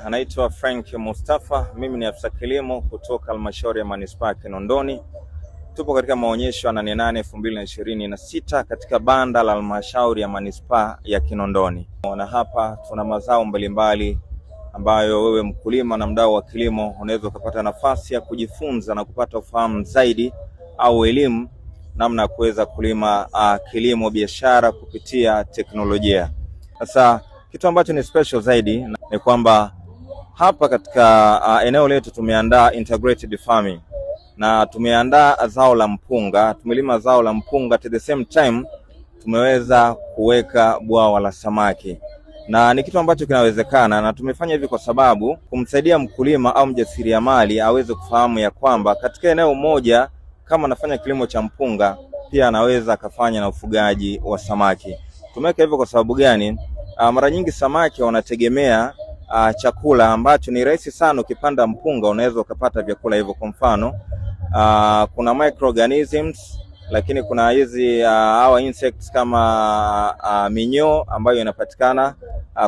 Anaitwa Frank Mustafa, mimi ni afisa kilimo kutoka halmashauri ya manispaa Kinondoni. Tupo katika maonyesho ya 8 2026 katika banda la halmashauri ya manispaa ya Kinondoni. Na hapa tuna mazao mbalimbali ambayo wewe mkulima na mdau wa kilimo unaweza kupata nafasi ya kujifunza na kupata ufahamu zaidi au elimu namna ya kuweza kulima kilimo biashara kupitia teknolojia. Sasa kitu ambacho ni special zaidi ni kwamba hapa katika eneo letu tumeandaa integrated farming na tumeandaa zao la mpunga. Tumelima zao la mpunga, at the same time tumeweza kuweka bwawa la samaki, na ni kitu ambacho kinawezekana, na tumefanya hivi kwa sababu kumsaidia mkulima au mjasiriamali aweze kufahamu ya kwamba katika eneo moja kama anafanya kilimo cha mpunga pia anaweza akafanya na ufugaji wa samaki. Tumeweka hivyo kwa sababu gani? Mara nyingi samaki wanategemea chakula ambacho ni rahisi sana. Ukipanda mpunga unaweza ukapata vyakula hivyo. Kwa mfano kuna microorganisms, lakini kuna hizi hawa insects kama minyoo ambayo inapatikana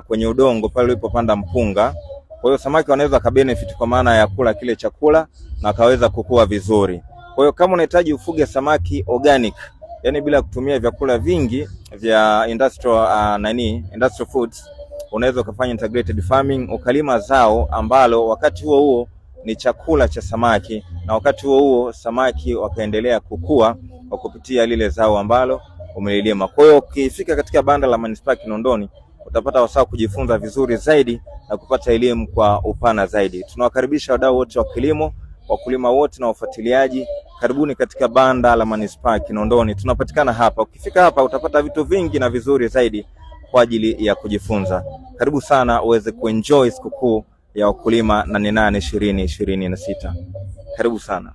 kwenye udongo pale ulipopanda mpunga. Kwa hiyo samaki wanaweza kabenefit kwa maana ya kula kile chakula na kaweza kukua vizuri. Kwa hiyo kama unahitaji ufuge samaki organic, yani bila kutumia vyakula vingi vya industrial foods, unaweza kufanya integrated farming, ukalima zao ambalo wakati huo huo ni chakula cha samaki, na wakati huo huo samaki wakaendelea kukua kwa kupitia lile zao ambalo umelilima. Kwa hiyo ukifika katika banda la manispaa Kinondoni utapata wasaa kujifunza vizuri zaidi na kupata elimu kwa upana zaidi. Tunawakaribisha wadau wote wa kilimo, wakulima wote na wafuatiliaji. Karibuni katika banda la manispaa Kinondoni. Tunapatikana hapa. Ukifika hapa utapata vitu vingi na vizuri zaidi kwa ajili ya kujifunza. Karibu sana uweze kuenjoy sikukuu ya wakulima 8/8/2026. Karibu sana.